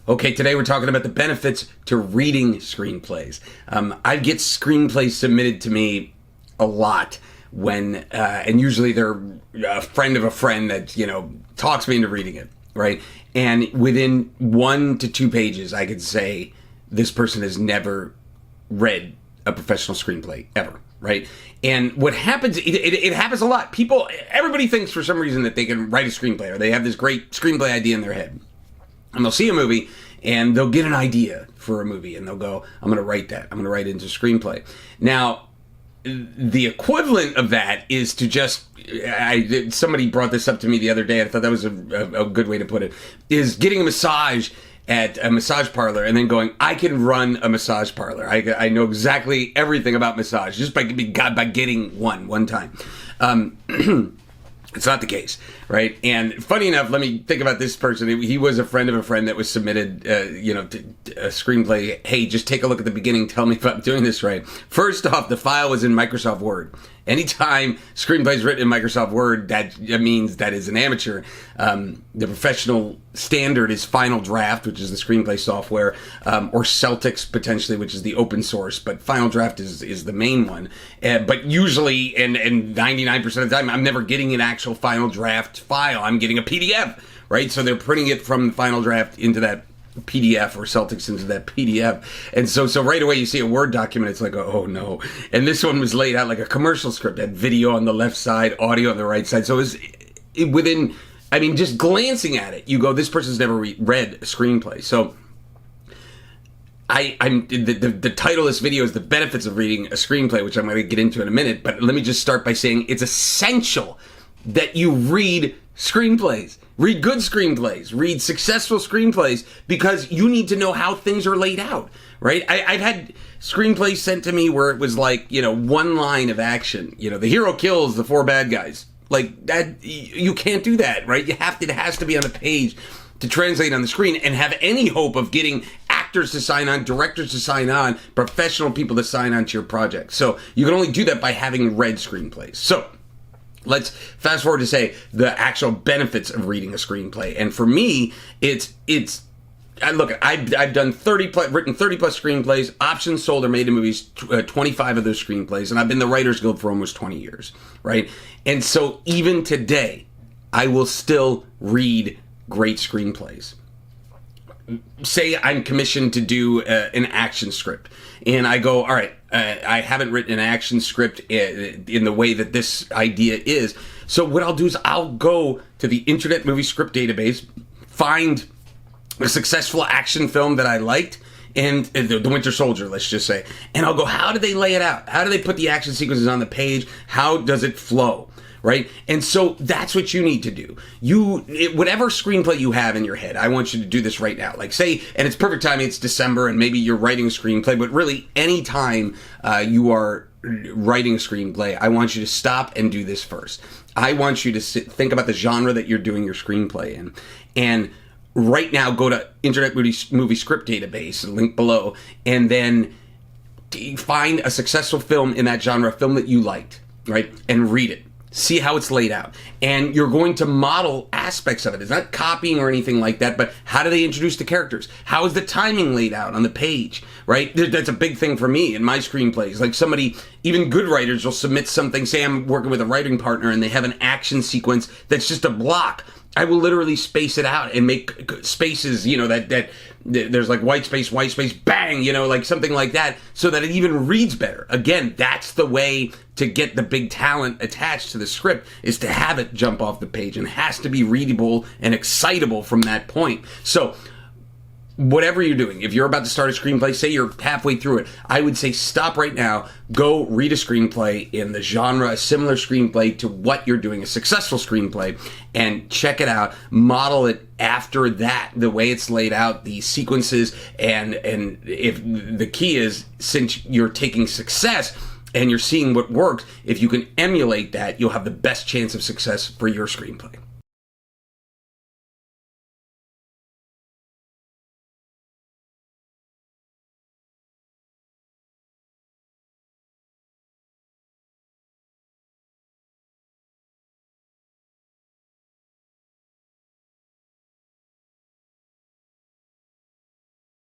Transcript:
Okay, today we're talking about the benefits to reading screenplays. I get screenplays submitted to me a lot when, and usually they're a friend of a friend that, talks me into reading it, right? And within 1 to 2 pages, I could say this person has never read a professional screenplay ever, right? And what happens, it happens a lot. Everybody thinks for some reason that they can write a screenplay or they have this great screenplay idea in their head. And they'll see a movie and they'll get an idea for a movie and they'll go, I'm going to write that. I'm going to write it into a screenplay. Now, the equivalent of that is to just, somebody brought this up to me the other day. I thought that was a good way to put it, is getting a massage at a massage parlor and then going, I can run a massage parlor. I know exactly everything about massage just by getting one time. It's not the case, right? And funny enough, let me think about this person. He was a friend of a friend that was submitted, a screenplay. Hey, just take a look at the beginning. Tell me if I'm doing this right. First off, the file was in Microsoft Word. Anytime screenplay is written in Microsoft Word, that means that is an amateur. The professional standard is Final Draft, which is the screenplay software, or Celtics potentially, which is the open source. But Final Draft is the main one. But usually, and 99% of the time, I'm never getting an actual Final Draft file. I'm getting a PDF, right? So they're printing it from Final Draft into that PDF or Celtics into that PDF. And so right away you see a Word document, it's like, oh no. And this one was laid out like a commercial script, had video on the left side, audio on the right side. So it was just glancing at it, you go, this person's never read a screenplay. So the title of this video is The Benefits of Reading a Screenplay, which I'm going to get into in a minute, but let me just start by saying it's essential that you read screenplays. Read good screenplays. Read successful screenplays because you need to know how things are laid out, right? I've had screenplays sent to me where it was like, one line of action. The hero kills the 4 bad guys. Like that, you can't do that, right? It has to be on the page to translate on the screen and have any hope of getting actors to sign on, directors to sign on, professional people to sign on to your project. So you can only do that by having read screenplays. So let's fast forward to say the actual benefits of reading a screenplay. And for me, I've done written 30 plus screenplays, options sold or made in movies, 25 of those screenplays, and I've been the Writers Guild for almost 20 years, right? And so even today, I will still read great screenplays. Say I'm commissioned to do an action script, and I go, all right, I haven't written an action script in the way that this idea is. So what I'll do is I'll go to the Internet Movie Script Database, find a successful action film that I liked, and the Winter Soldier, let's just say, and I'll go, how do they lay it out? How do they put the action sequences on the page? How does it flow? Right? And so that's what you need to do. Whatever screenplay you have in your head, I want you to do this right now. Like say, and it's perfect timing, it's December and maybe you're writing a screenplay, but really anytime you are writing a screenplay, I want you to stop and do this first. I want you to think about the genre that you're doing your screenplay in. And right now, go to Internet Movie Script Database, link below, and then find a successful film in that genre, a film that you liked, right? And read it. See how it's laid out. And you're going to model aspects of it. It's not copying or anything like that, but how do they introduce the characters? How is the timing laid out on the page, right? That's a big thing for me in my screenplays. Like even good writers will submit something, say I'm working with a writing partner and they have an action sequence that's just a block. I will literally space it out and make spaces, that there's like white space, bang, like something like that, so that it even reads better. Again, that's the way to get the big talent attached to the script, is to have it jump off the page, and it has to be readable and excitable from that point. So whatever you're doing, if you're about to start a screenplay, say you're halfway through it, I would say stop right now, go read a screenplay in the genre, a similar screenplay to what you're doing, a successful screenplay, and check it out, model it after that, the way it's laid out, the sequences, and if the key is, since you're taking success and you're seeing what works, if you can emulate that, you'll have the best chance of success for your screenplay.